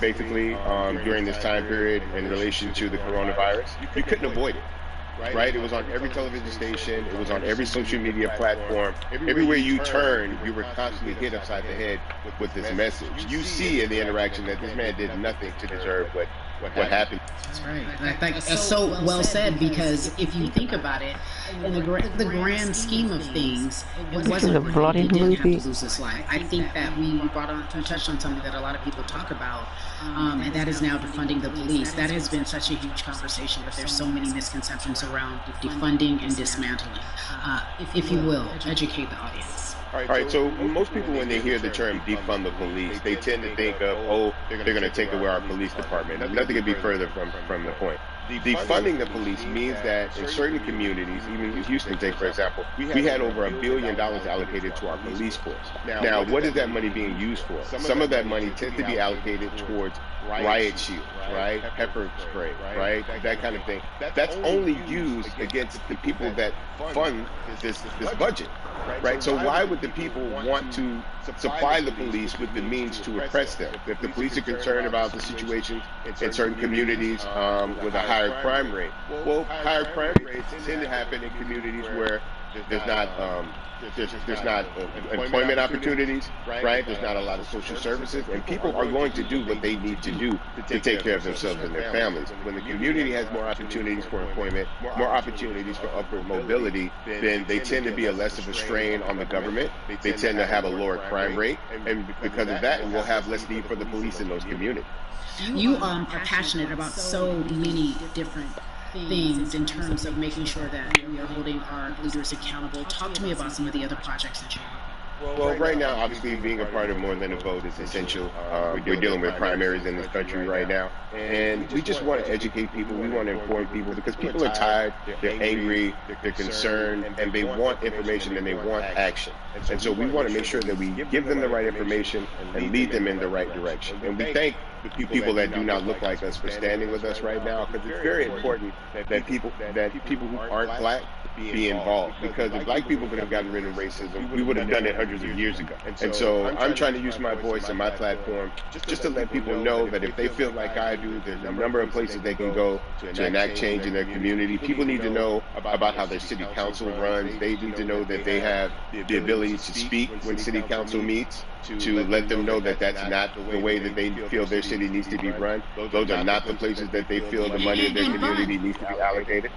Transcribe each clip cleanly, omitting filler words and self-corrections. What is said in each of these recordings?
basically, during this time period in relation to the coronavirus. You couldn't avoid it. Right? It was on every television station. It was on every social media platform. Everywhere you turn, you were constantly hit upside the head with this message. You see in the interaction that this man did nothing to deserve what happened. That's right. I think that's so well said, because if you think about it, in the grand scheme of things, it wasn't right. He didn't have to lose his life. I think that we touched on something that a lot of people talk about, and that is now defunding the police. That has been such a huge conversation, but there's so many misconceptions around defunding and dismantling. If you will, educate the audience. All right, so most people, when they hear the term defund the police, they tend to think of, oh, they're going to take away our police department. Nothing could be further from the point. Defunding the police means that in certain communities, even in Houston, take for example, we had over $1 billion allocated to our police force. Now, what is that money being used for? Some of that money tends to be allocated towards riot shields, right? Pepper spray, right? That kind of thing. That's only used against the people that fund this budget, right? So why would the people want to supply the police with the means to oppress them? If the police are concerned about the situation in certain communities with a higher crime rate, well, higher crime rates tend to happen in communities where there's not employment opportunities, right? There's not a lot of social services, and people are going to do what they need to do to take care of themselves and their families. When the community has more opportunities for employment, more opportunities for upward mobility, then they tend to be less of a strain on the government. They tend to have a lower crime rate, and because of that, we'll have less need for the police in those communities. You are passionate about so many different things in terms of making sure that we are holding our leaders accountable. Talk to me about some of the other projects that you're on. Well, right now, obviously, being a part of More Than a Vote is essential. We're dealing with primaries in this country right now, and we just want to educate people. We want to inform people because people are tired, they're angry, they're concerned, and they want information and they want action. And so we want to make sure that we give them the right information and lead them in the right direction. And we thank the people that do not look like us for standing with us right now, because it's very important that people who aren't black be involved, because if black people could have gotten rid of racism, we would have done it hundreds of years ago. And so I'm trying to use my voice and my platform just to let people know that if they feel like I do, there's a number of places they can go to enact change in their community. People need to know about how their city council runs. They need to know that they have the ability to speak when city council meets, to let them know that that's not the way that they feel their city needs to be run. Those are not the places that they feel the money in their community needs to be allocated.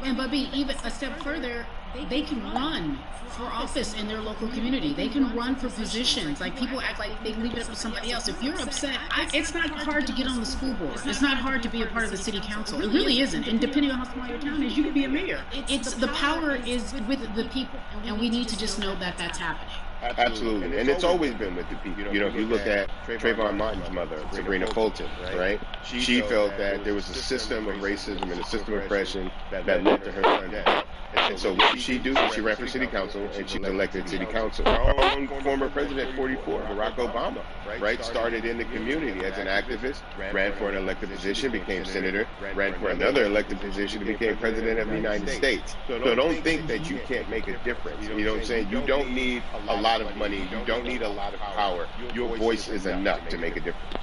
And Bubby, even a step further, they can run for office in their local community. They can run for positions. Like, people act like they leave it up to somebody else. If you're upset, it's not hard to get on the school board. It's not hard to be a part of the city council. It really isn't. And depending on how small your town is, you can be a mayor. It's the power is with the people, and we need to just know that that's happening. Absolutely, and it's always been with the people. You know, if you look at Trayvon Martin's mother, Sabrina Fulton, right? She felt that there was a system of racism and a system of oppression that led to her son's death. And so what did she do? She ran for city council, and she was elected city council. Our own former president, 44, Barack Obama, right, started in the community as an activist, ran for an elected position, became senator, ran for another elected position, and became president of the United States. So don't think that you can't make a difference. You know what I'm saying? You don't need a lot of money. You don't need a lot of power. Your voice is enough to make a difference.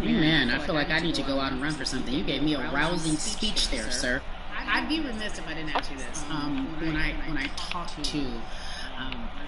Man, I feel like I need to go out and run for something. You gave me a rousing speech there, sir. I'd be remiss if I didn't ask you this. When I talk to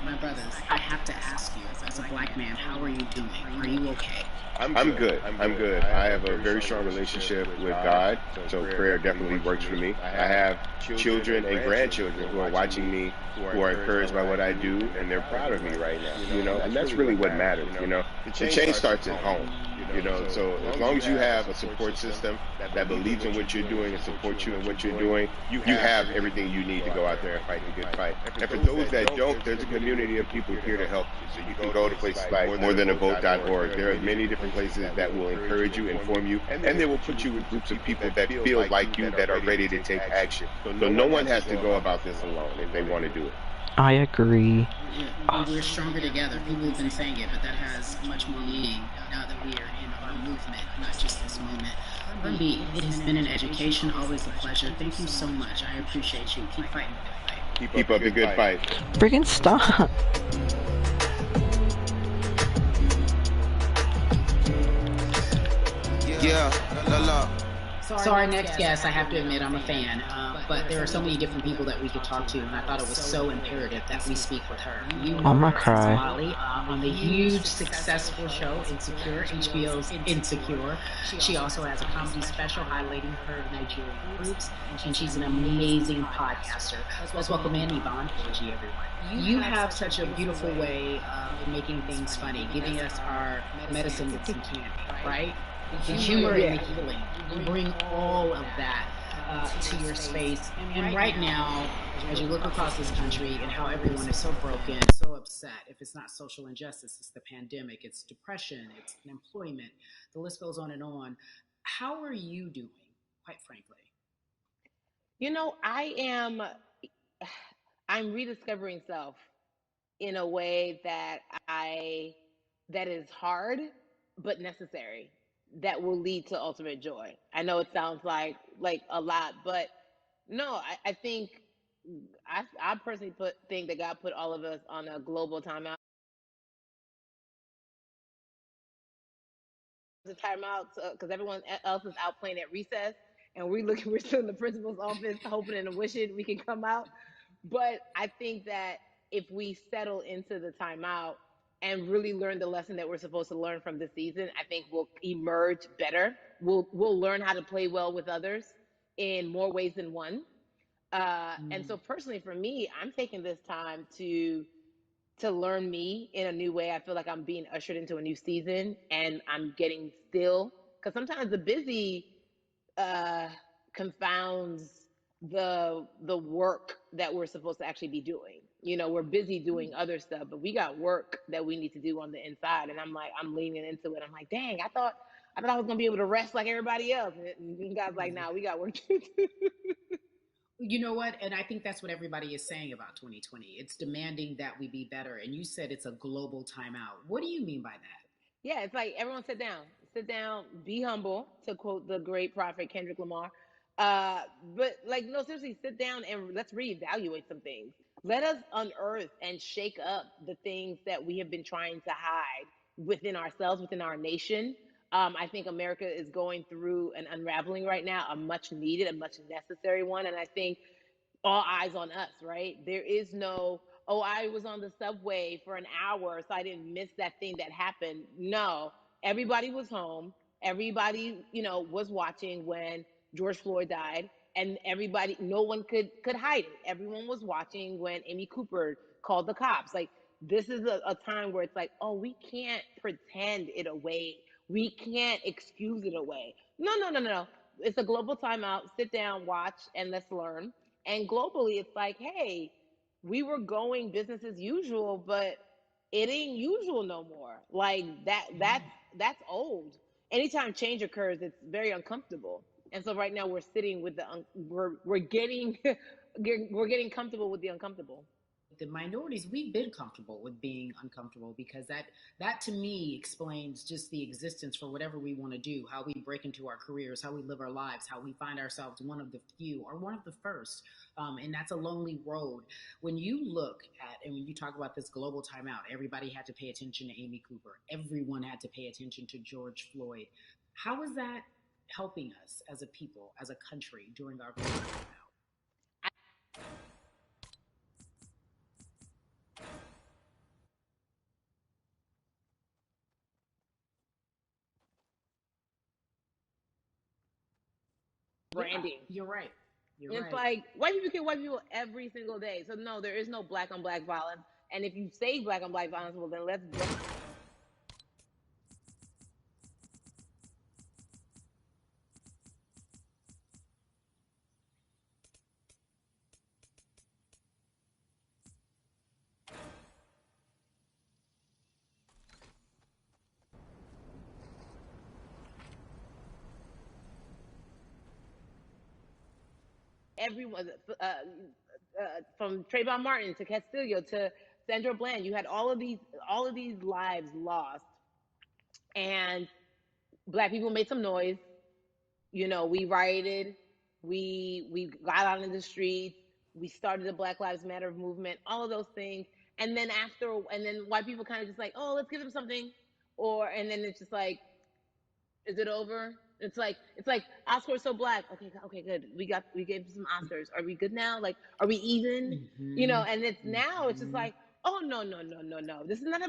my brothers, I have to ask you, as a black man, how are you doing? Are you okay? I'm good. I'm good. I have a very strong relationship with God, so prayer definitely works for me. I have children and grandchildren who are watching me, who are encouraged by what I do, and they're proud of me right now, you know, and that's really what matters, you know. The change starts at home. You know, so as long as you have a support system that believes in what you're doing and supports you in what you're doing, you have everything you need to go out there and fight the good fight. And for those that don't, there's a community of people here to help you. So you can go to places like morethanavote.org. There are many different places that will encourage you, inform you, and they will put you with groups of people that feel like you, that are ready to take action. So no one has to go about this alone if they want to do it. I agree. We're stronger together. People have been saying it, but that has much more meaning now that we are in our movement, not just this moment. Bubby, it has been an education, always a pleasure. Thank you so much. I appreciate you. Keep fighting the good fight. Keep up the good fight. Friggin' stop. Yeah, la la. So our next guest, I have to admit, I'm a fan, but there are so many different people that we could talk to, and I thought it was so imperative that we speak with her. You know I'm gonna her as cry. Molly on the huge, successful show Insecure, HBO's Insecure. She also has a comedy special highlighting her Nigerian roots, and she's an amazing podcaster. Let's welcome in Yvonne Orji, everyone. You have such a beautiful way of making things funny, giving us our medicine with some candy, right? The humor and the healing. You bring all of that to your space. And right now, as you look across this country and how everyone is so broken, so upset, if it's not social injustice, it's the pandemic, it's depression, it's unemployment, the list goes on and on. How are you doing, quite frankly? I'm rediscovering self in a way that is hard but necessary, that will lead to ultimate joy. I know it sounds like a lot, but no, I think I personally think that God put all of us on a global timeout. The timeout because everyone else is out playing at recess, and we're still in the principal's office hoping and wishing we can come out. But I think that if we settle into the timeout and really learn the lesson that we're supposed to learn from this season, I think we'll emerge better. We'll learn how to play well with others in more ways than one. And so personally for me, I'm taking this time to learn me in a new way. I feel like I'm being ushered into a new season, and I'm getting still, because sometimes the busy uh, confounds the work that we're supposed to actually be doing. We're busy doing other stuff, but we got work that we need to do on the inside. And I'm leaning into it. I'm like, dang, I thought I was gonna be able to rest like everybody else. And God's like, nah, we got work to do. You know what? And I think that's what everybody is saying about 2020. It's demanding that we be better. And you said it's a global timeout. What do you mean by that? Yeah, it's like everyone sit down, be humble, to quote the great prophet Kendrick Lamar. But like, no, seriously, sit down and let's reevaluate some things. Let us unearth and shake up the things that we have been trying to hide within ourselves, within our nation. I think America is going through an unraveling right now, a much needed, a much necessary one. And I think all eyes on us, right? There is no, oh, I was on the subway for an hour, so I didn't miss that thing that happened. No, everybody was home. Everybody, was watching when George Floyd died, and everybody, no one could hide it. Everyone was watching when Amy Cooper called the cops. Like, this is a time where it's like, oh, we can't pretend it away. We can't excuse it away. No, no, no, no, no. It's a global timeout. Sit down, watch, and let's learn. And globally, it's like, hey, we were going business as usual, but it ain't usual no more. Like that's old. Anytime change occurs, it's very uncomfortable. And so right now we're sitting with we're getting we're getting comfortable with the uncomfortable. The minorities, we've been comfortable with being uncomfortable, because that to me explains just the existence for whatever we want to do, how we break into our careers, how we live our lives, how we find ourselves one of the few or one of the first. And that's a lonely road. When you look at, and when you talk about this global timeout, everybody had to pay attention to Amy Cooper, everyone had to pay attention to George Floyd. How is that helping us as a people, as a country, during our global timeout? Branding. You're right. It's like white people kill white people every single day. So no, there is no black on black violence. And if you say black on black violence, well then let's everyone, from Trayvon Martin to Castillo to Sandra Bland. You had all of these lives lost, and black people made some noise. We rioted, we got out in the streets, we started the Black Lives Matter movement, all of those things, and then white people kind of just like, oh, let's give them something, and then it's just like, is it over? It's like Oscar is so black. Okay, good. We gave some Oscars. Are we good now? Like, are we even? And it's now it's just like, oh no, no, no, no, no. This is not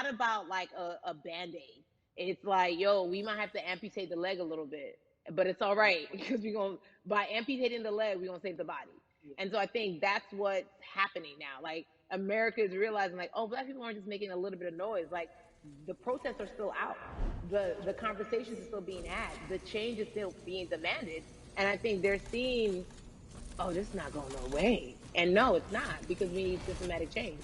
about like a band-aid. It's like, yo, we might have to amputate the leg a little bit, but it's all right because we're gonna by amputating the leg, we're gonna save the body. And so I think that's what's happening now. Like America is realizing, like, oh, black people aren't just making a little bit of noise. Like the protests are still out. The conversations are still being had. The change is still being demanded. And I think they're seeing, oh, this is not going no way. And no, it's not, because we need systematic change.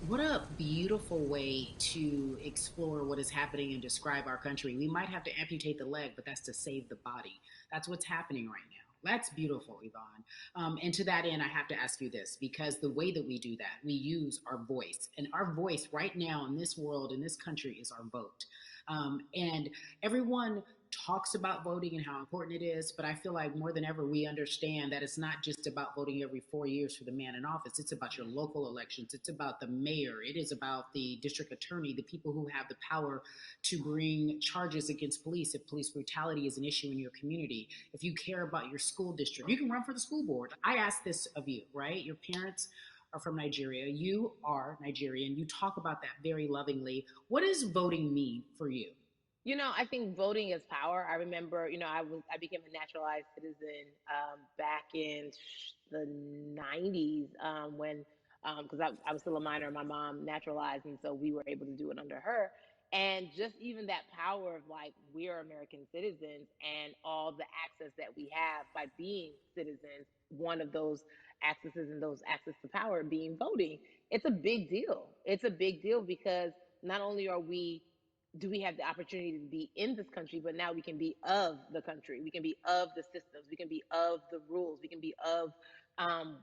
What a beautiful way to explore what is happening and describe our country. We might have to amputate the leg, but that's to save the body. That's what's happening right now. That's beautiful, Yvonne. And to that end, I have to ask you this, because the way that we do that, we use our voice. And our voice right now in this world, in this country, is our vote. And everyone talks about voting and how important it is, but I feel like more than ever we understand that it's not just about voting every 4 years for the man in office. It's about your local elections. It's about the mayor. It is about the district attorney, the people who have the power to bring charges against police if police brutality is an issue in your community. If you care about your school district, you can run for the school board. I ask this of you, right? Your parents are from Nigeria. You are Nigerian. You talk about that very lovingly. What does voting mean for you? I think voting is power. I remember, I became a naturalized citizen back in the 90s when, because I was still a minor, my mom naturalized, and so we were able to do it under her. And just even that power of like, we're American citizens and all the access that we have by being citizens, one of those accesses and those access to power being voting, it's a big deal. It's a big deal because not only do we have the opportunity to be in this country, but now we can be of the country. We can be of the systems. We can be of the rules. We can be of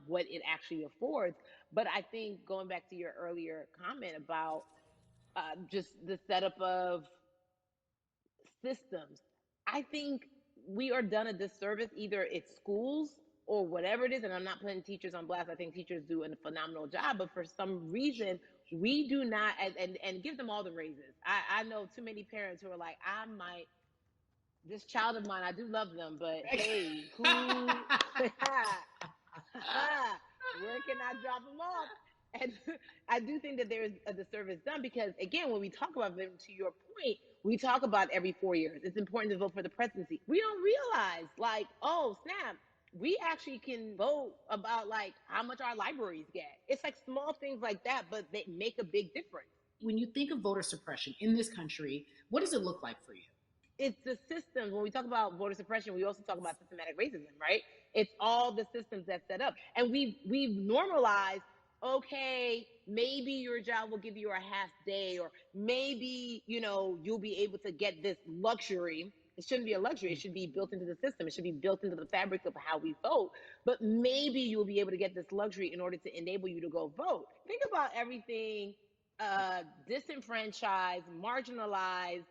what it actually affords. But I think going back to your earlier comment about just the setup of systems, I think we are done a disservice. Either it's schools or whatever it is, and I'm not putting teachers on blast. I think teachers do a phenomenal job, but for some reason we do not, and give them all the raises. I know too many parents who are like, this child of mine, I do love them, but hey, where can I drop them off? And I do think that there is a disservice done because, again, when we talk about them, to your point, we talk about every 4 years. It's important to vote for the presidency. We don't realize, like, oh, snap, we actually can vote about, like, how much our libraries get. It's like small things like that, but they make a big difference. When you think of voter suppression in this country, what does it look like for you? It's the systems. When we talk about voter suppression, we also talk about systematic racism, right? It's all the systems that set up. And we've normalized, okay, maybe your job will give you a half day, or maybe, you'll be able to get this luxury. It shouldn't be a luxury. It should be built into the system. It should be built into the fabric of how we vote. But maybe you'll be able to get this luxury in order to enable you to go vote. Think about everything disenfranchised, marginalized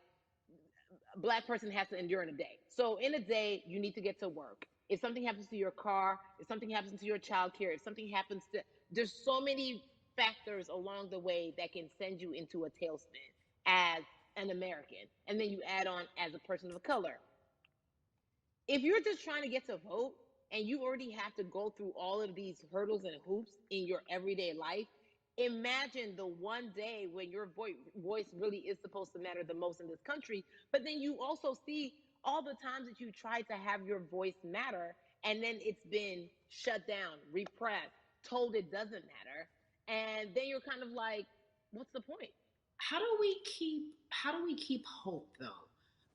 Black person has to endure in a day. So in a day, you need to get to work. If something happens to your car, if something happens to your child care, if something happens to, there's so many factors along the way that can send you into a tailspin as an American. And then you add on as a person of color. If you're just trying to get to vote and you already have to go through all of these hurdles and hoops in your everyday life, imagine the one day when your voice really is supposed to matter the most in this country. But then you also see all the times that you tried to have your voice matter, and then it's been shut down, repressed, told it doesn't matter. And then you're kind of like, what's the point? How do we keep hope though?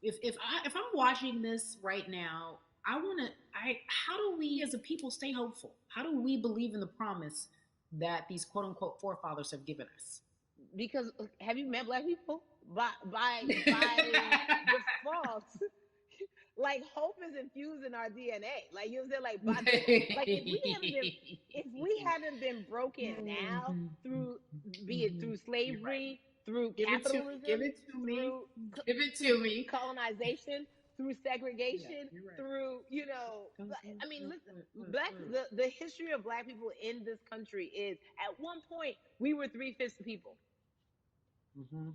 If I'm watching this right now, how do we as a people stay hopeful? How do we believe in the promise that these quote unquote forefathers have given us? Because have you met Black people? By default, like hope is infused in our DNA. Like, you know what I'm saying? Like if we haven't been broken now through, be it through slavery, through capitalism, give it to me, colonization, through segregation, right. Through, I mean, listen, the history of Black people in this country is, at one point, we were 3/5 people. Mm-hmm.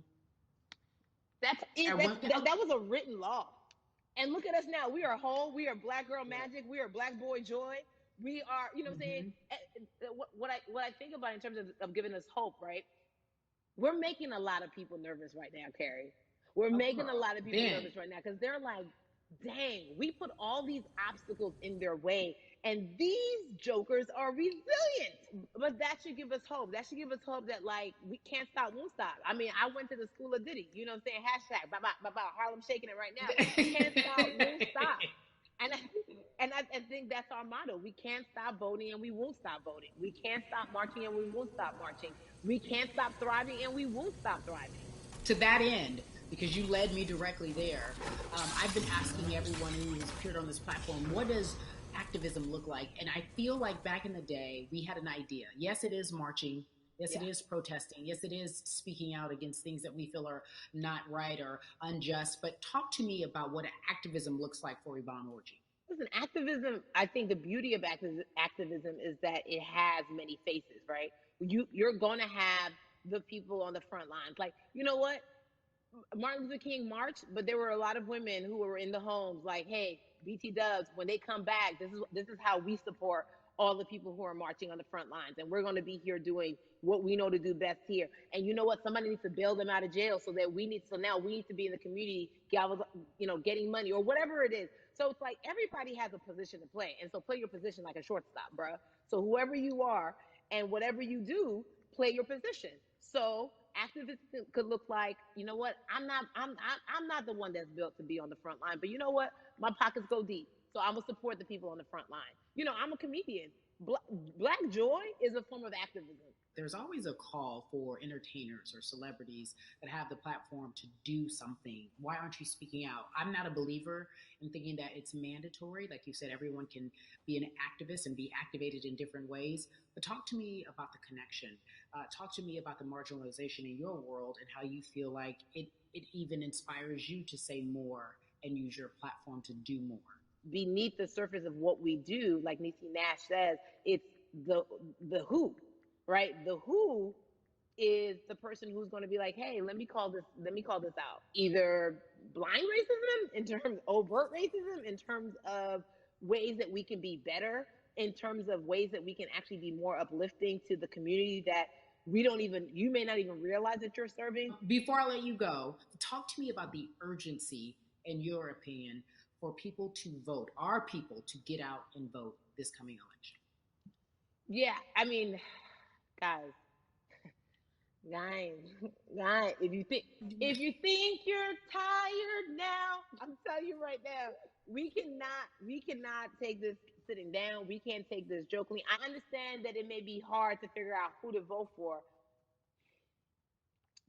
That was a written law. And look at us now. We are whole. We are Black Girl Magic. We are Black Boy Joy. We are, you know what I'm saying? What I think about in terms of giving us hope, right? We're making a lot of people nervous right now, Carrie. We're making a lot of people nervous right now because they're like, dang, we put all these obstacles in their way, and these jokers are resilient. But that should give us hope. That should give us hope that, like, we can't stop, won't stop. I mean, I went to the school of Diddy, you know what I'm saying? Hashtag, Harlem shaking it right now. We can't stop, won't stop. And I think that's our motto. We can't stop voting and we won't stop voting. We can't stop marching and we won't stop marching. We can't stop thriving and we won't stop thriving. To that end, because you led me directly there, I've been asking everyone who has appeared on this platform, what does activism look like? And I feel like back in the day, we had an idea. Yes, it is marching. Yes, it is protesting. Yes, it is speaking out against things that we feel are not right or unjust. But talk to me about what activism looks like for Yvonne Orji. Listen, activism, I think the beauty of activism is that it has many faces, right? You're going to have the people on the front lines. Like, you know what? Martin Luther King marched, but there were a lot of women who were in the homes like, hey, BT Dubs, when they come back, this is how we support all the people who are marching on the front lines. And we're going to be here doing what we know to do best here. And you know what? Somebody needs to bail them out of jail so now we need to be in the community, getting money or whatever it is. So it's like everybody has a position to play. And so play your position like a shortstop, bruh. So whoever you are and whatever you do, play your position. So activism could look like, you know what? I'm not the one that's built to be on the front line, but you know what? My pockets go deep. So I'm gonna support the people on the front line. I'm a comedian. Black joy is a form of activism. There's always a call for entertainers or celebrities that have the platform to do something. Why aren't you speaking out? I'm not a believer in thinking that it's mandatory. Like you said, everyone can be an activist and be activated in different ways. But talk to me about the connection. Talk to me about the marginalization in your world and how you feel like it even inspires you to say more and use your platform to do more. Beneath the surface of what we do, like Niecy Nash says, it's the who, right? The who is the person who's going to be like, hey, let me call this out. Either blind racism in terms of overt racism, in terms of ways that we can be better, in terms of ways that we can actually be more uplifting to the community that you may not even realize that you're serving. Before I let you go, talk to me about the urgency, in your opinion, for people to vote, our people to get out and vote this coming election. Yeah, I mean, guys, if you think you're tired now, I'm telling you right now, we cannot take this sitting down. We can't take this jokingly. I understand that it may be hard to figure out who to vote for,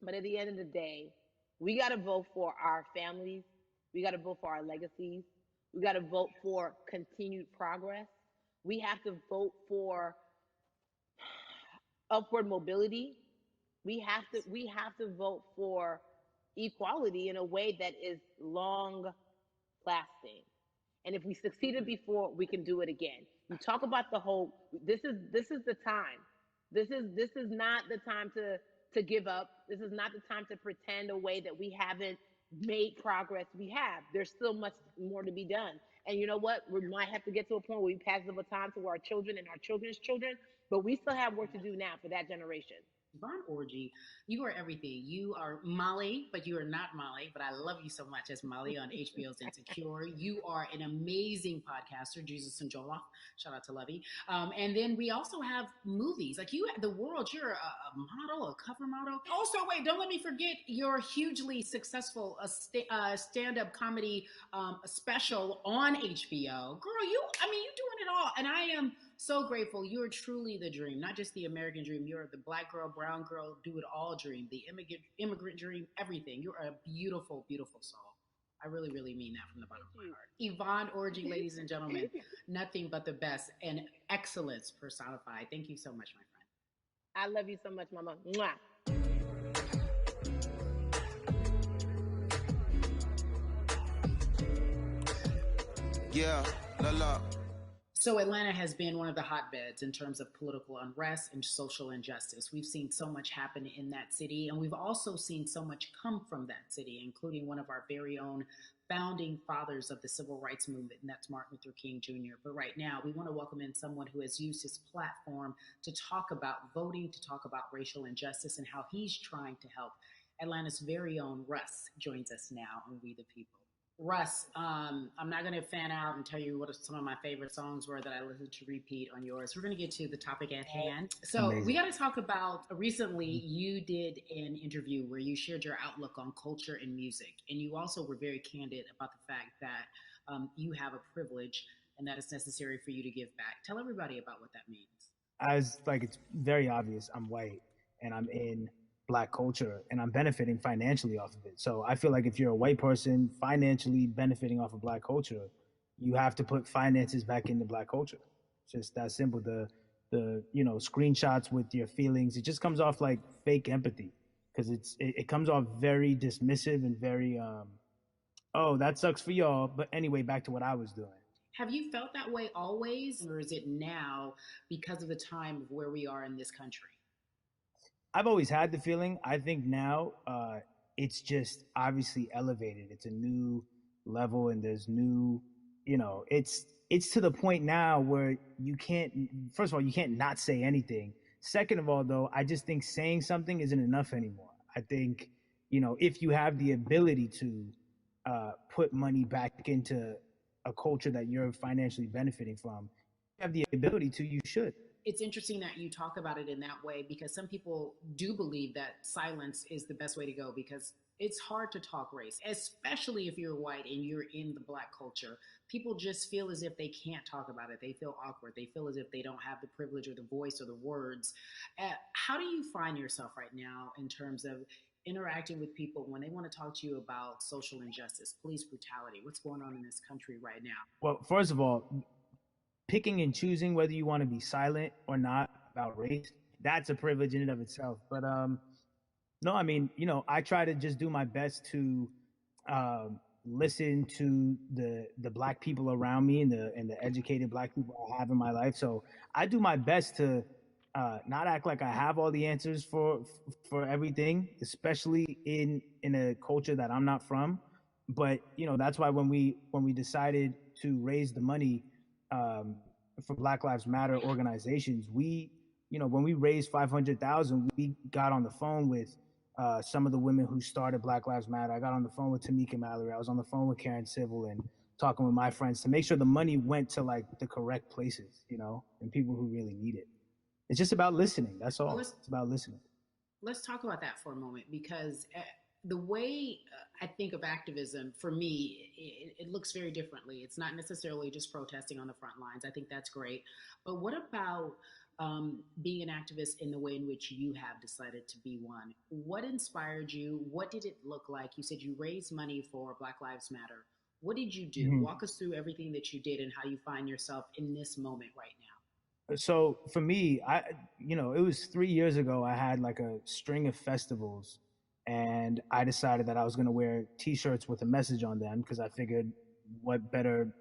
but at the end of the day, we got to vote for our families. We got to vote for our legacies. We got to vote for continued progress. We have to vote for upward mobility. We have to vote for equality in a way that is long lasting. And if we succeeded before, we can do it again. You talk about the hope. This is the time. This is not the time to give up. This is not the time to pretend a way that we haven't made progress. We have. There's still much more to be done. And you know what? We might have to get to a point where we pass the baton to our children and our children's children, but we still have work to do now for that generation. Yvonne Orji, you are everything. You are Molly, but you are not Molly, but I love you so much as Molly on HBO's Insecure. You are an amazing podcaster, Jesus and Joloff. Shout out to Lovey. And then we also have movies. Like you, The World, you're a model, a cover model. Also, wait, don't let me forget your hugely successful stand-up comedy special on HBO. Girl, you're doing it all. And I am so grateful. You're truly the dream, not just the American dream. You're the Black girl, brown girl, do it all dream, the immigrant dream, everything. You're a beautiful, beautiful soul. I really, really mean that from the bottom of my heart. Yvonne Orji, ladies and gentlemen, nothing but the best and excellence personified. Thank you so much, my friend. I love you so much, Mama. Mwah. Yeah, la la. So Atlanta has been one of the hotbeds in terms of political unrest and social injustice. We've seen so much happen in that city, and we've also seen so much come from that city, including one of our very own founding fathers of the civil rights movement, and that's Martin Luther King Jr. But right now, we want to welcome in someone who has used his platform to talk about voting, to talk about racial injustice, and how he's trying to help. Atlanta's very own Russ joins us now on We the People. Russ, I'm not going to fan out and tell you what some of my favorite songs were that I listened to repeat on yours. We're going to get to the topic at hand. So we got to talk about, recently you did an interview where you shared your outlook on culture and music. And you also were very candid about the fact that you have a privilege and that it's necessary for you to give back. Tell everybody about what that means. As like, it's very obvious, I'm white and I'm in Black culture and I'm benefiting financially off of it. So I feel like if you're a white person financially benefiting off of Black culture, you have to put finances back into Black culture. It's just that simple. The screenshots with your feelings, it just comes off like fake empathy, because it comes off very dismissive and very oh, that sucks for y'all, but anyway, back to what I was doing. Have you felt that way always, or is it now because of the time of where we are in this country? I've always had the feeling. I think now it's just obviously elevated. It's a new level, and there's new, it's to the point now where you can't, first of all, you can't not say anything. Second of all, though, I just think saying something isn't enough anymore. I think, if you have the ability to put money back into a culture that you're financially benefiting from, you have the ability to, you should. It's interesting that you talk about it in that way, because some people do believe that silence is the best way to go, because it's hard to talk race, especially if you're white and you're in the Black culture. People just feel as if they can't talk about it. They feel awkward. They feel as if they don't have the privilege or the voice or the words. How do you find yourself right now in terms of interacting with people when they want to talk to you about social injustice, police brutality, what's going on in this country right now? Well, first of all, picking and choosing whether you want to be silent or not about race, that's a privilege in and of itself. But no, I mean, I try to just do my best to listen to the Black people around me and the educated Black people I have in my life. So I do my best to not act like I have all the answers for everything, especially in a culture that I'm not from. But that's why when we decided to raise the money for Black Lives Matter organizations, when we raised $500,000, we got on the phone with some of the women who started Black Lives Matter. I got on the phone with Tamika Mallory. I was on the phone with Karen Civil and talking with my friends to make sure the money went to like the correct places, and people who really need it. It's just about listening. That's all. It's about listening. Let's talk about that for a moment, because the way I think of activism, for me, it looks very differently. It's not necessarily just protesting on the front lines. I think that's great. But what about being an activist in the way in which you have decided to be one? What inspired you? What did it look like? You said you raised money for Black Lives Matter. What did you do? Mm-hmm. Walk us through everything that you did and how you find yourself in this moment right now. So for me, it was 3 years ago, I had like a string of festivals, and I decided that I was going to wear T-shirts with a message on them, because I figured what better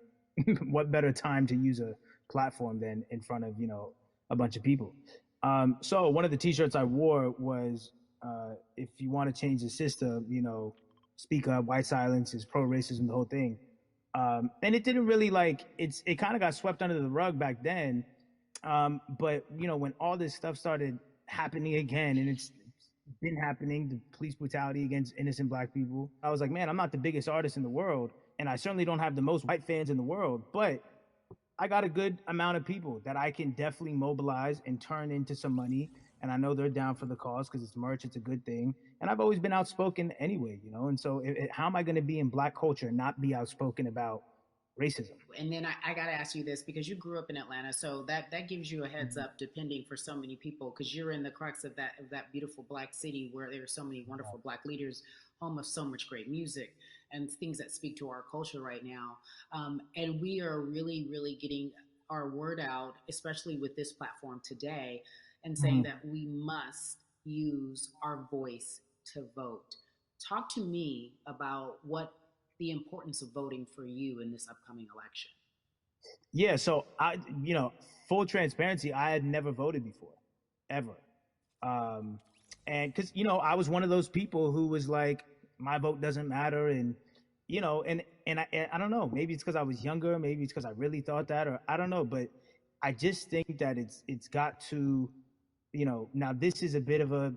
time to use a platform than in front of, a bunch of people. So one of the T-shirts I wore was, if you want to change the system, speak up, white silence is pro-racism, the whole thing. And it didn't really it kind of got swept under the rug back then. But when all this stuff started happening again, and it's been happening, the police brutality against innocent Black people, I was like, man, I'm not the biggest artist in the world, and I certainly don't have the most white fans in the world, but I got a good amount of people that I can definitely mobilize and turn into some money. And I know they're down for the cause because it's merch. It's a good thing. And I've always been outspoken anyway, And so how am I going to be in Black culture and not be outspoken about racism? And then I got to ask you this, because you grew up in Atlanta, so that gives you a heads up, depending for so many people, because you're in the crux of that beautiful Black city where there are so many wonderful Black leaders, home of so much great music and things that speak to our culture right now. And we are really, really getting our word out, especially with this platform today, and saying that we must use our voice to vote. Talk to me about what the importance of voting for you in this upcoming election. Yeah, so full transparency, I had never voted before, ever. Um, and because, I was one of those people who was like, my vote doesn't matter. And I don't know, maybe it's because I was younger, maybe it's because I really thought that, or I don't know, but I just think that it's got to, now this is a bit of a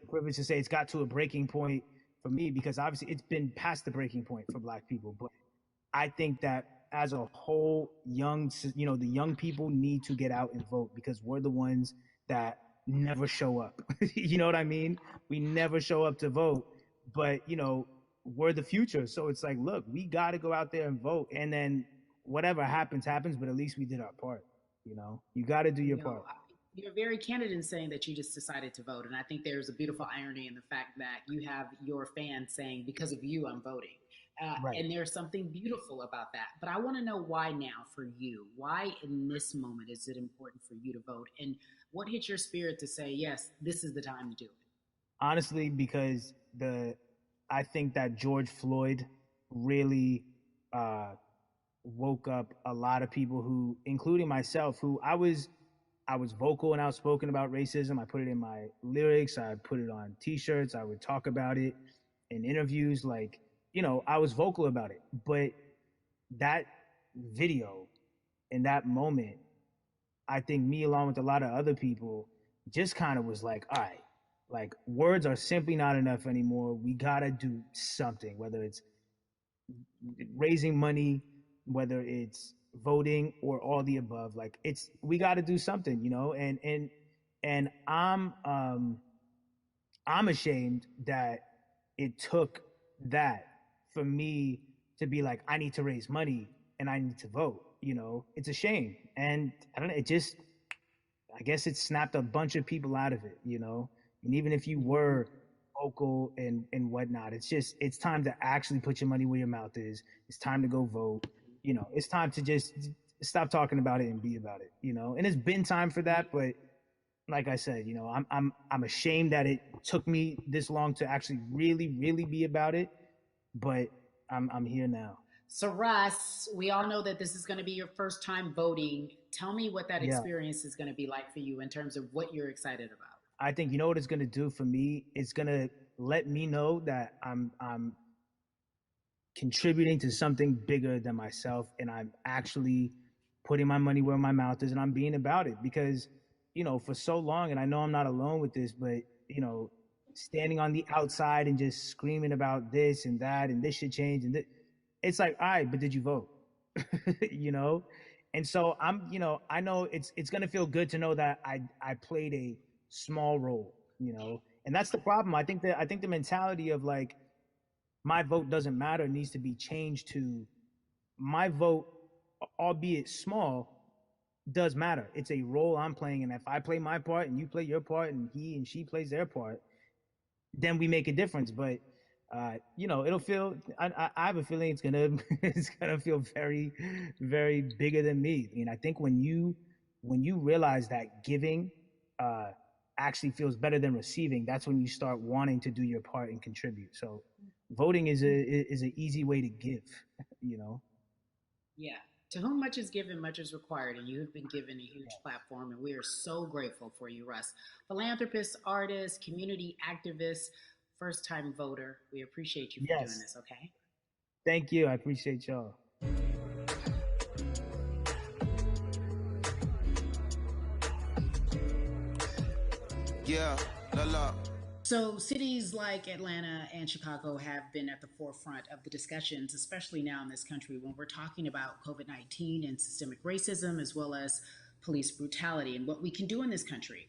privilege to say it's got to a breaking point for me because obviously it's been past the breaking point for Black people, but I think that as a whole, the young people need to get out and vote because we're the ones that never show up. You know what I mean? We never show up to vote, but we're the future. So it's like, look, we got to go out there and vote, and then whatever happens, happens. But at least we did our part. You got to do your part. You're very candid in saying that you just decided to vote. And I think there's a beautiful irony in the fact that you have your fans saying, because of you, I'm voting. Right. And there's something beautiful about that. But I want to know why now for you? Why in this moment is it important for you to vote? And what hit your spirit to say, yes, this is the time to do it? Honestly, because I think that George Floyd really woke up a lot of people who, including myself, who I was vocal and outspoken about racism. I put it in my lyrics. I put it on T-shirts. I would talk about it in interviews. Like, I was vocal about it. But that video in that moment, I think me along with a lot of other people just kind of was like, all right, like words are simply not enough anymore. We got to do something, whether it's raising money, whether it's voting or all the above. Like we got to do something, and I'm ashamed that it took that for me to be like, I need to raise money and I need to vote. It's a shame. And I don't know, I guess it snapped a bunch of people out of it, and even if you were vocal and whatnot, it's time to actually put your money where your mouth is. It's time to go vote. It's time to just stop talking about it and be about it, and it's been time for that. But like I said, I'm ashamed that it took me this long to actually really, really be about it. But I'm here now. So Russ, we all know that this is going to be your first time voting. Tell me what that experience is going to be like for you in terms of what you're excited about. I think what it's going to do for me. It's going to let me know that I'm contributing to something bigger than myself, and I'm actually putting my money where my mouth is, and I'm being about it because for so long, and I know I'm not alone with this, but standing on the outside and just screaming about this and that and this should change and it's like, all right, but did you vote? And so I know it's gonna feel good to know that I played a small role, and that's the problem. I think the mentality of like my vote doesn't matter needs to be changed to my vote, albeit small, does matter. It's a role I'm playing, and if I play my part and you play your part and he and she plays their part, then we make a difference. But it'll feel. I have a feeling it's gonna feel very, very bigger than me. I think when you realize that giving actually feels better than receiving, that's when you start wanting to do your part and contribute. So voting is an easy way to give. Yeah. To whom much is given, much is required, and you have been given a huge platform, and we are so grateful for you, Russ. Philanthropist, artist, community activist, first-time voter. We appreciate you for doing this, okay? Thank you. I appreciate y'all. Yeah, So cities like Atlanta and Chicago have been at the forefront of the discussions, especially now in this country when we're talking about COVID-19 and systemic racism, as well as police brutality and what we can do in this country.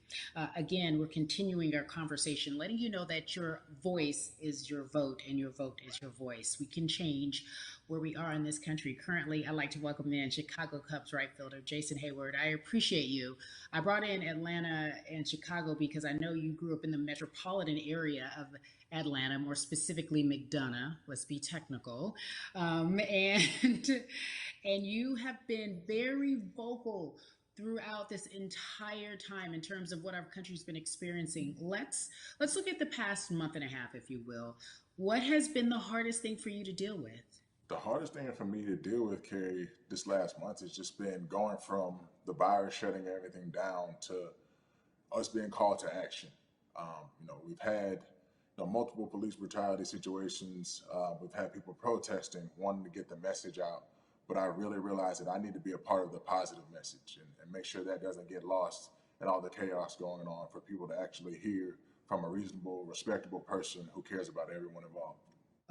Again, we're continuing our conversation, letting you know that your voice is your vote and your vote is your voice. We can change where we are in this country. Currently, I'd like to welcome in Chicago Cubs right fielder Jason Heyward. I appreciate you. I brought in Atlanta and Chicago because I know you grew up in the metropolitan area of Atlanta, more specifically McDonough, let's be technical. And you have been very vocal throughout this entire time in terms of what our country's been experiencing. Let's look at the past month and a half, if you will. What has been the hardest thing for you to deal with? The hardest thing for me to deal with, Kerry, this last month has just been going from the virus shutting everything down to us being called to action. We've had multiple police brutality situations. We've had people protesting, wanting to get the message out. But I really realized that I need to be a part of the positive message and make sure that doesn't get lost in all the chaos going on for people to actually hear from a reasonable, respectable person who cares about everyone involved.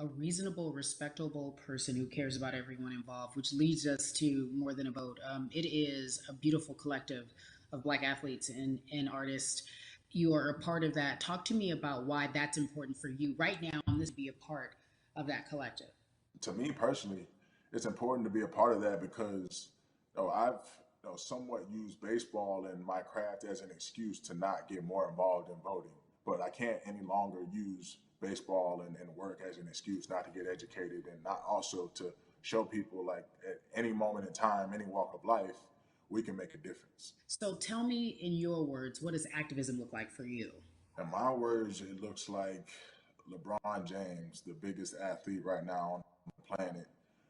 A reasonable, respectable person who cares about everyone involved, which leads us to More Than a Vote. It is a beautiful collective of Black athletes and artists. You are a part of that. Talk to me about why that's important for you right now on this be a part of that collective. To me personally, it's important to be a part of that because I've somewhat used baseball and my craft as an excuse to not get more involved in voting. But I can't any longer use baseball and work as an excuse not to get educated and not also to show people like at any moment in time, any walk of life, we can make a difference. So tell me in your words, what does activism look like for you? In my words, it looks like LeBron James, the biggest athlete right now on the planet,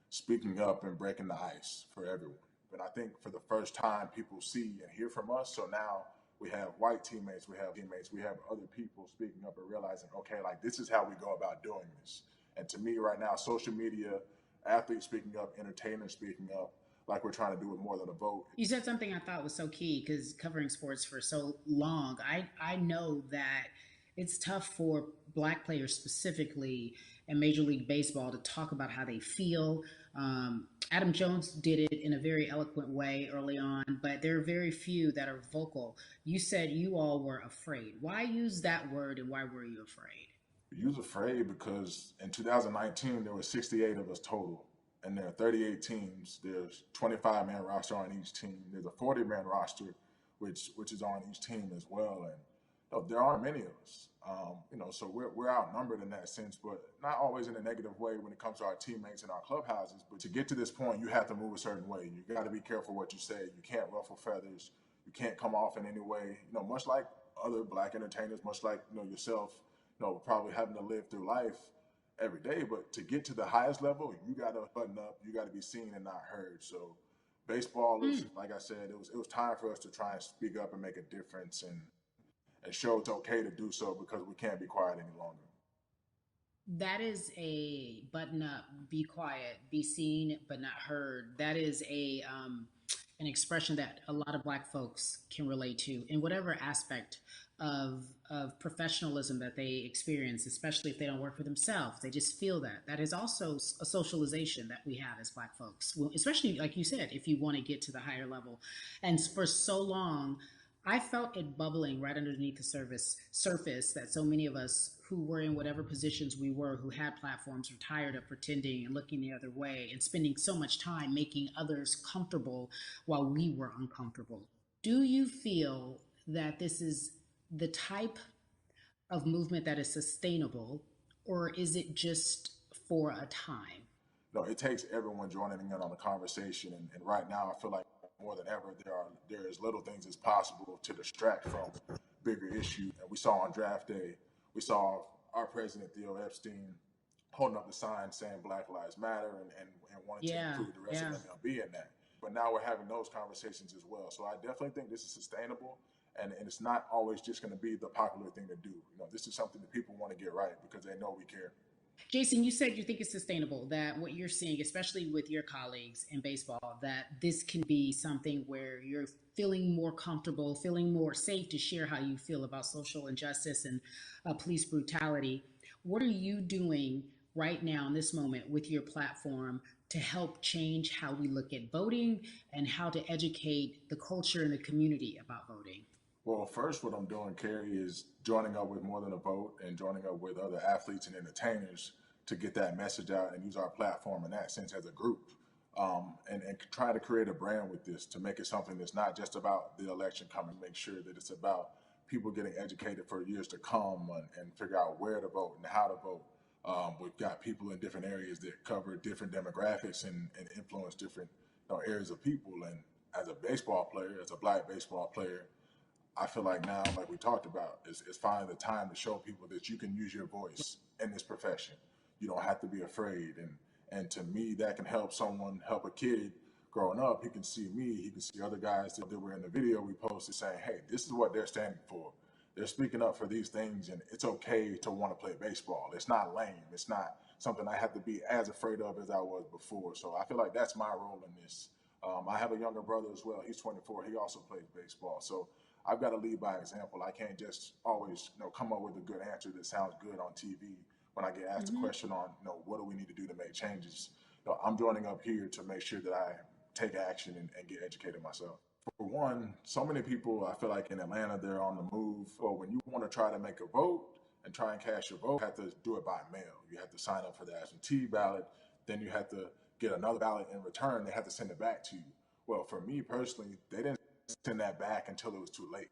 speaking up and breaking the ice for everyone. But I think for the first time, people see and hear from us. So now we have white teammates, we have other people speaking up and realizing, okay, like this is how we go about doing this. And to me right now, social media, athletes speaking up, entertainers speaking up, like we're trying to do with More Than a Vote. You said something I thought was so key because covering sports for so long, I know that it's tough for Black players specifically in Major League Baseball to talk about how they feel. Adam Jones did it in a very eloquent way early on, but there are very few that are vocal. You said you all were afraid. Why use that word and why were you afraid? You was afraid because in 2019, there were 68 of us total. And there are 38 teams. There's 25-man roster on each team. There's a 40-man roster, which is on each team as well. And there aren't many of us. So we're outnumbered in that sense, but not always in a negative way when it comes to our teammates and our clubhouses. But to get to this point, you have to move a certain way. You got to be careful what you say. You can't ruffle feathers. You can't come off in any way. Much like other Black entertainers, much like yourself, probably having to live through life every day, but to get to the highest level, you got to button up, you got to be seen and not heard. So baseball is, like I said, it was time for us to try and speak up and make a difference and show it's okay to do so because we can't be quiet any longer. That is a button up, be quiet, be seen but not heard. That is an expression that a lot of Black folks can relate to in whatever aspect of professionalism that they experience, especially if they don't work for themselves. They just feel that. That is also a socialization that we have as Black folks, well, especially like you said, if you want to get to the higher level. And for so long, I felt it bubbling right underneath the surface that so many of us who were in whatever positions we were, who had platforms, were tired of pretending and looking the other way and spending so much time making others comfortable while we were uncomfortable. Do you feel that this is the type of movement that is sustainable, or is it just for a time? No, it takes everyone joining in on the conversation. And right now, I feel like more than ever, there is little things as possible to distract from bigger issues. And we saw on draft day, we saw our president, Theo Epstein, holding up the sign saying Black Lives Matter and wanting to include the rest of MLB in that. But now we're having those conversations as well. So I definitely think this is sustainable. And it's not always just going to be the popular thing to do. This is something that people want to get right because they know we care. Jason, you said you think it's sustainable, that what you're seeing, especially with your colleagues in baseball, that this can be something where you're feeling more comfortable, feeling more safe to share how you feel about social injustice and police brutality. What are you doing right now in this moment with your platform to help change how we look at voting and how to educate the culture and the community about voting? Well, first, what I'm doing, Kerry, is joining up with More Than a Vote and joining up with other athletes and entertainers to get that message out and use our platform in that sense as a group. And try to create a brand with this to make it something that's not just about the election coming, make sure that it's about people getting educated for years to come and figure out where to vote and how to vote. We've got people in different areas that cover different demographics and influence different areas of people. And as a baseball player, as a Black baseball player, I feel like now, like we talked about, is finally the time to show people that you can use your voice in this profession. You don't have to be afraid. And to me, that can help someone, help a kid growing up. He can see me, he can see other guys that were in the video we posted saying, hey, this is what they're standing for. They're speaking up for these things, and it's okay to want to play baseball. It's not lame. It's not something I have to be as afraid of as I was before. So I feel like that's my role in this. I have a younger brother as well. He's 24. He also plays baseball. So I've got to lead by example. I can't just always, come up with a good answer that sounds good on TV when I get asked a question on, what do we need to do to make changes. I'm joining up here to make sure that I take action and get educated myself. For one, so many people, I feel like in Atlanta, they're on the move. Or when you want to try to make a vote and try and cast your vote, you have to do it by mail. You have to sign up for the absentee ballot. Then you have to get another ballot in return. They have to send it back to you. Well, for me personally, they didn't send that back until it was too late,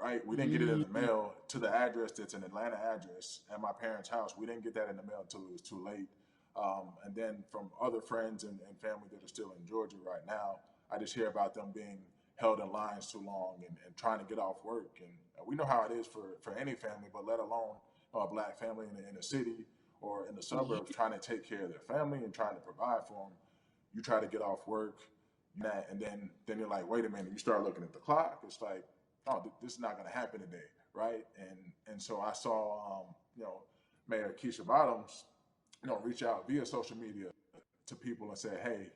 right? We didn't get it in the mail to the address that's an Atlanta address at my parents' house. We didn't get that in the mail until it was too late. And then from other friends and family that are still in Georgia right now, I just hear about them being held in lines too long and trying to get off work. And we know how it is for any family, but let alone a Black family in the inner city or in the suburbs trying to take care of their family and trying to provide for them. You try to get off work, and then you're like, wait a minute. You start looking at the clock. It's like, oh, this is not going to happen today, right? And so I saw, Mayor Keisha Bottoms, reach out via social media to people and say, hey,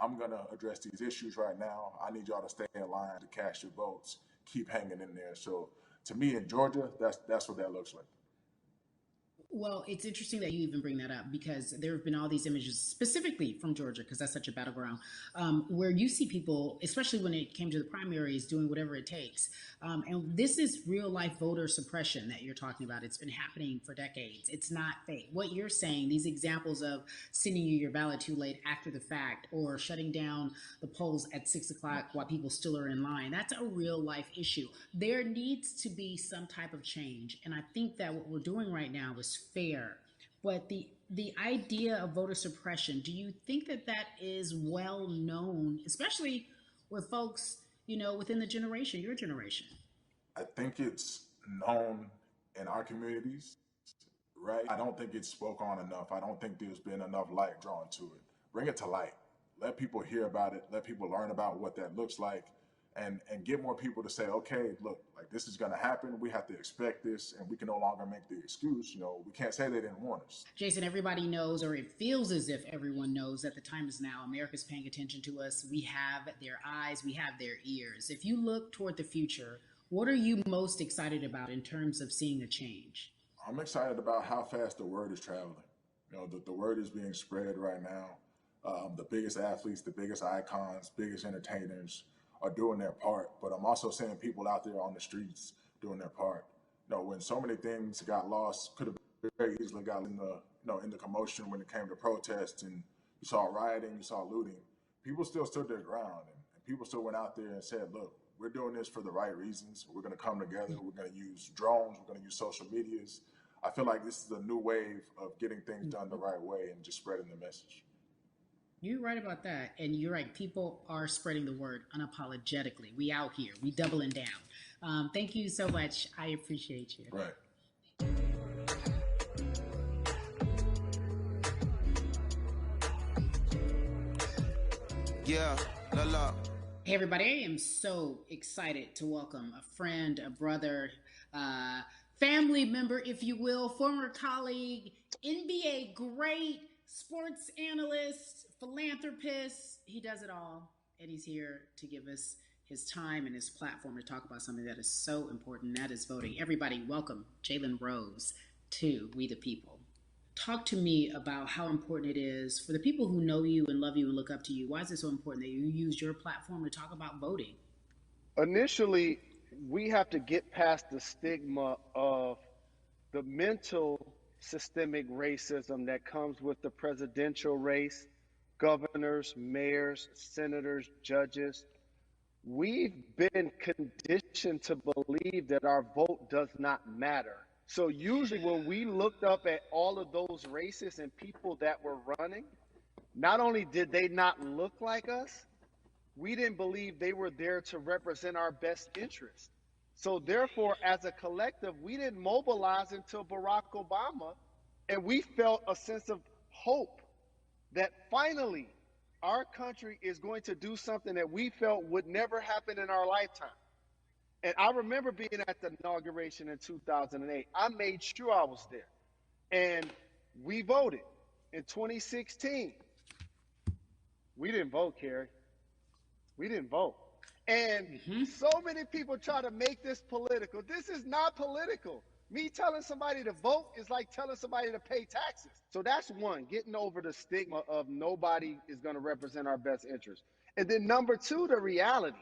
I'm going to address these issues right now. I need y'all to stay in line to cast your votes. Keep hanging in there. So to me in Georgia, that's what that looks like. Well, it's interesting that you even bring that up because there have been all these images specifically from Georgia, because that's such a battleground, where you see people, especially when it came to the primaries, doing whatever it takes. And this is real life voter suppression that you're talking about. It's been happening for decades. It's not fake. What you're saying, these examples of sending you your ballot too late after the fact or shutting down the polls at 6 o'clock while people still are in line, that's a real life issue. There needs to be some type of change. And I think that what we're doing right now is fair. But the idea of voter suppression, do you think that is well known, especially with folks, within the generation, your generation? I think it's known in our communities, right? I don't think it's spoke on enough. I don't think there's been enough light drawn to it. Bring it to light. Let people hear about it. Let people learn about what that looks like. And get more people to say, okay, look, like this is going to happen. We have to expect this, and we can no longer make the excuse. We can't say they didn't warn us. Jason, everybody knows, or it feels as if everyone knows, that the time is now. America's paying attention to us. We have their eyes. We have their ears. If you look toward the future, what are you most excited about in terms of seeing a change? I'm excited about how fast the word is traveling. The word is being spread right now. The biggest athletes, the biggest icons, biggest entertainers are doing their part, but I'm also seeing people out there on the streets doing their part. When so many things got lost, could have very easily got in the commotion when it came to protests, and you saw rioting, you saw looting. People still stood their ground, and people still went out there and said, look, we're doing this for the right reasons. We're going to come together. We're going to use drones. We're going to use social medias. I feel like this is a new wave of getting things done the right way and just spreading the message. You're right about that. And you're right. People are spreading the word unapologetically. We out here. We doubling down. Thank you so much. I appreciate you. Right. Yeah, la la. Hey, everybody. I am so excited to welcome a friend, a brother, family member, if you will, former colleague, NBA great, sports analyst, philanthropist. He does it all, and he's here to give us his time and his platform to talk about something that is so important, that is voting. Everybody, welcome Jalen Rose to We the People. Talk to me about how important it is for the people who know you and love you and look up to you. Why is it so important that you use your platform to talk about voting? Initially, we have to get past the stigma of the mental systemic racism that comes with the presidential race, governors, mayors, senators, judges. We've been conditioned to believe that our vote does not matter. So usually when we looked up at all of those races and people that were running, not only did they not look like us, we didn't believe they were there to represent our best interests. So therefore, as a collective, we didn't mobilize until Barack Obama, and we felt a sense of hope that finally our country is going to do something that we felt would never happen in our lifetime. And I remember being at the inauguration in 2008. I made sure I was there. And we voted in 2016. We didn't vote, Carrie. We didn't vote. And so many people try to make this political. This is not political. Me telling somebody to vote is like telling somebody to pay taxes. So that's one, getting over the stigma of nobody is going to represent our best interest. And then number two, the reality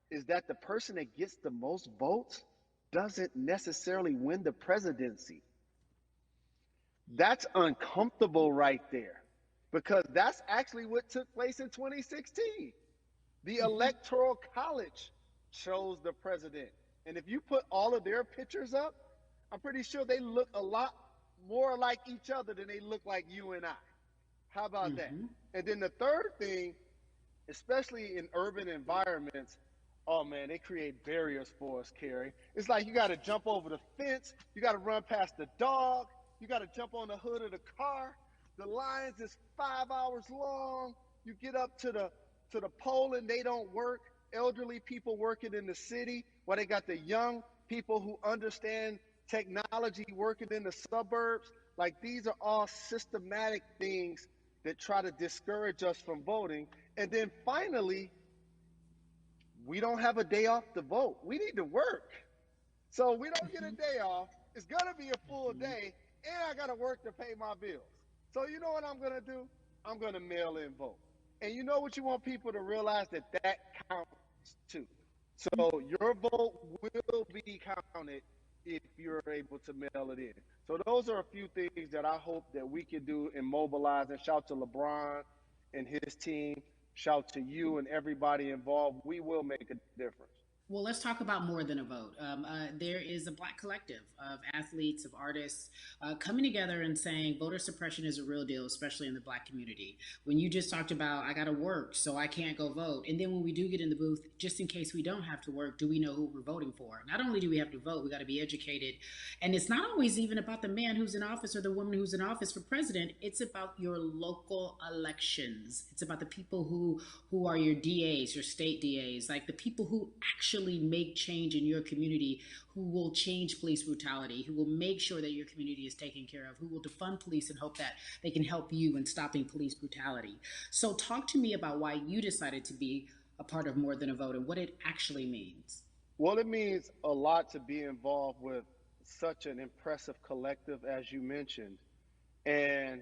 is that the person that gets the most votes doesn't necessarily win the presidency. That's uncomfortable right there, because that's actually what took place in 2016. The Electoral College chose the president. And if you put all of their pictures up, I'm pretty sure they look a lot more like each other than they look like you and I. How about that? And then the third thing, especially in urban environments, oh man, they create barriers for us, Carrie. It's like you got to jump over the fence, you got to run past the dog, you got to jump on the hood of the car. The lines is 5 hours long. You get up to the poll and they don't work. Elderly people working in the city, while they got the young people who understand technology working in the suburbs. Like, these are all systematic things that try to discourage us from voting. And then finally, we don't have a day off to vote. We need to work. So we don't get a day off. It's going to be a full day, and I got to work to pay my bills. So you know what I'm going to do? I'm going to mail in vote. And you know what you want people to realize? That counts too. So your vote will be counted if you're able to mail it in. So those are a few things that I hope that we can do and mobilize. And shout to LeBron and his team. Shout to you and everybody involved. We will make a difference. Well, let's talk about more than a vote. There is a Black collective of athletes, of artists coming together and saying voter suppression is a real deal, especially in the Black community. When you just talked about, I got to work, so I can't go vote. And then when we do get in the booth, just in case we don't have to work, do we know who we're voting for? Not only do we have to vote, we got to be educated. And it's not always even about the man who's in office or the woman who's in office for president. It's about your local elections. It's about the people who are your DAs, your state DAs, like the people who actually make change in your community, who will change police brutality, who will make sure that your community is taken care of, who will defund police and hope that they can help you in stopping police brutality. So talk to me about why you decided to be a part of More Than a Vote and what it actually means. Well, it means a lot to be involved with such an impressive collective, as you mentioned. And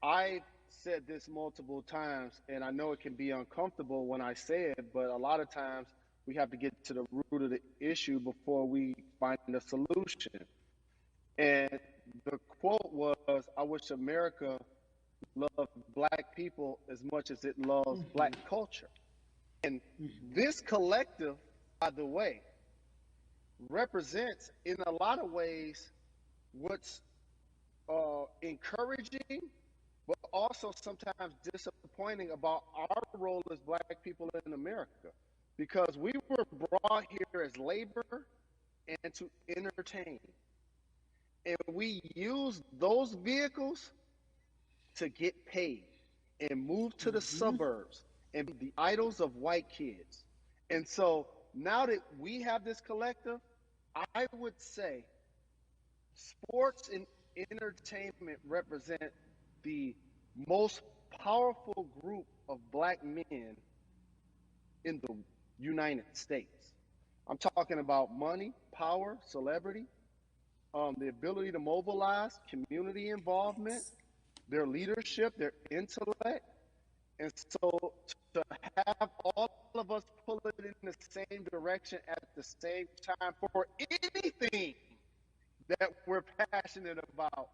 I said this multiple times, and I know it can be uncomfortable when I say it, but a lot of times we have to get to the root of the issue before we find a solution. And the quote was, I wish America loved Black people as much as it loves Black culture. And this collective, by the way, represents in a lot of ways what's encouraging, but also sometimes disappointing about our role as Black people in America. Because we were brought here as labor and to entertain. And we use those vehicles to get paid and move to the suburbs and be the idols of white kids. And so now that we have this collective, I would say sports and entertainment represent the most powerful group of Black men in the United States. I'm talking about money, power, celebrity, the ability to mobilize, community involvement, their leadership, their intellect. And so to have all of us pull it in the same direction at the same time for anything that we're passionate about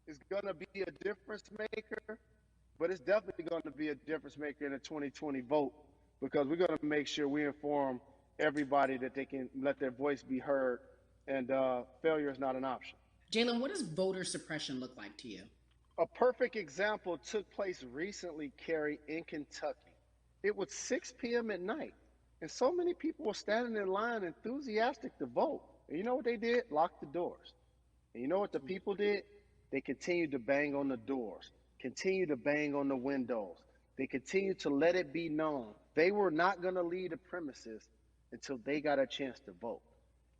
is going to be a difference maker, but it's definitely going to be a difference maker in the 2020 vote, because we're going to make sure we inform everybody that they can let their voice be heard, and failure is not an option. Jalen, what does voter suppression look like to you? A perfect example took place recently, Carrie, in Kentucky. It was 6 p.m. at night, and so many people were standing in line enthusiastic to vote. And you know what they did? Locked the doors. And you know what the people did? They continued to bang on the doors, continue to bang on the windows. They continue to let it be known they were not going to leave the premises until they got a chance to vote.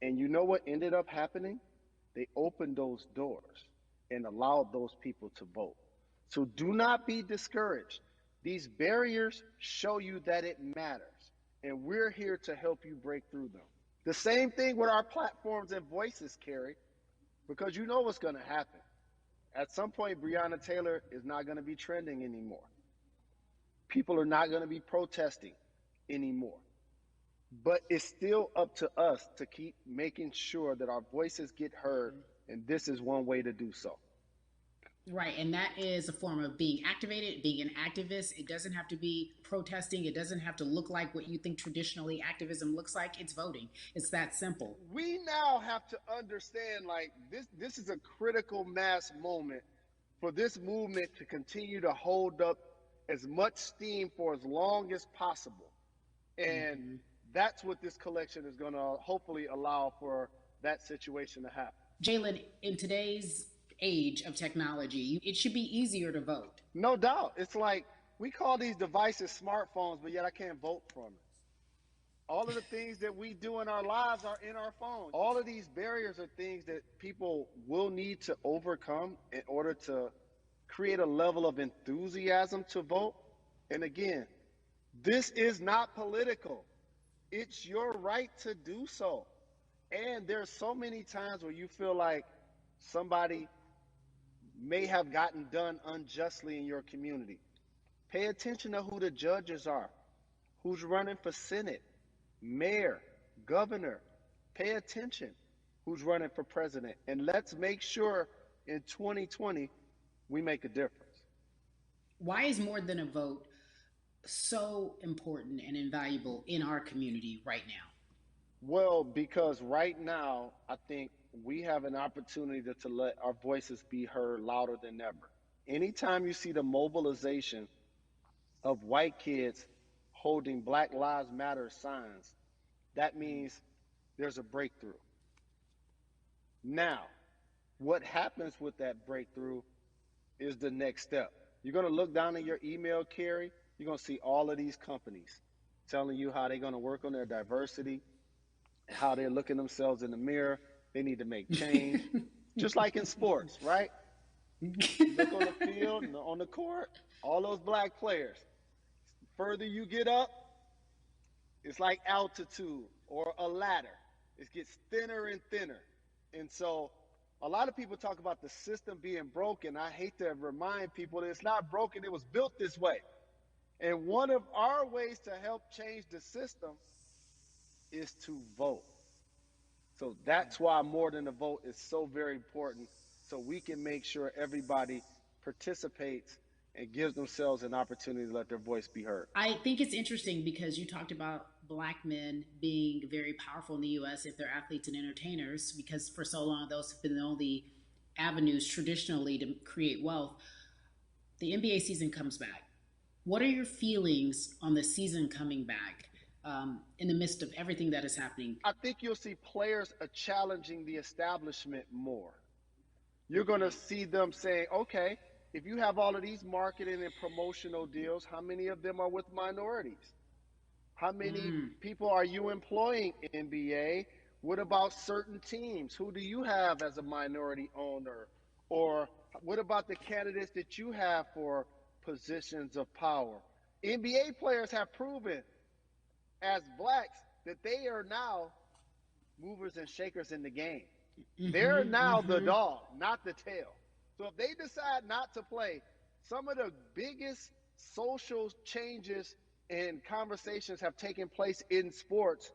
And you know what ended up happening? They opened those doors and allowed those people to vote. So do not be discouraged. These barriers show you that it matters, and we're here to help you break through them. The same thing with our platforms and voices, Carrie, because you know what's going to happen. At some point, Breonna Taylor is not going to be trending anymore. People are not going to be protesting anymore. But it's still up to us to keep making sure that our voices get heard, and this is one way to do so. Right, and that is a form of being activated, being an activist. It doesn't have to be protesting. It doesn't have to look like what you think traditionally activism looks like. It's voting. It's that simple. We now have to understand, like, this is a critical mass moment for this movement to continue to hold up as much steam for as long as possible. And that's what this collection is going to hopefully allow for that situation to happen. Jalen, in today's age of technology, it should be easier to vote. No doubt. It's like we call these devices smartphones, but yet I can't vote from it. All of the things that we do in our lives are in our phones. All of these barriers are things that people will need to overcome in order to create a level of enthusiasm to vote. And again, this is not political. It's your right to do so. And there's so many times where you feel like somebody may have gotten done unjustly in your community. Pay attention to who the judges are, who's running for Senate, mayor, governor. Pay attention who's running for president. And let's make sure in 2020 we make a difference. Why is more than a vote so important and invaluable in our community right now? Well, because right now, I think we have an opportunity to let our voices be heard louder than ever. Anytime you see the mobilization of white kids holding Black Lives Matter signs, that means there's a breakthrough. Now, what happens with that breakthrough is the next step. You're going to look down in your email, Carrie. You're going to see all of these companies telling you how they're going to work on their diversity, how they're looking themselves in the mirror. They need to make change, just like in sports, right? Look on the field, on the court, all those black players. Further you get up, it's like altitude or a ladder. It gets thinner and thinner. And so a lot of people talk about the system being broken. I hate to remind people that it's not broken. It was built this way. And one of our ways to help change the system is to vote. So that's why more than a vote is so very important, so we can make sure everybody participates and gives themselves an opportunity to let their voice be heard. I think it's interesting because you talked about Black men being very powerful in the U.S. if they're athletes and entertainers, because for so long those have been the only avenues traditionally to create wealth. The NBA season comes back. What are your feelings on the season coming back? In the midst of everything that is happening? I think you'll see players challenging the establishment more. You're going to see them saying, okay, if you have all of these marketing and promotional deals, how many of them are with minorities? How many people are you employing in NBA? What about certain teams? Who do you have as a minority owner? Or what about the candidates that you have for positions of power? NBA players have proven as blacks that they are now movers and shakers in the game. They're now the dog, not the tail. So if they decide not to play, some of the biggest social changes and conversations have taken place in sports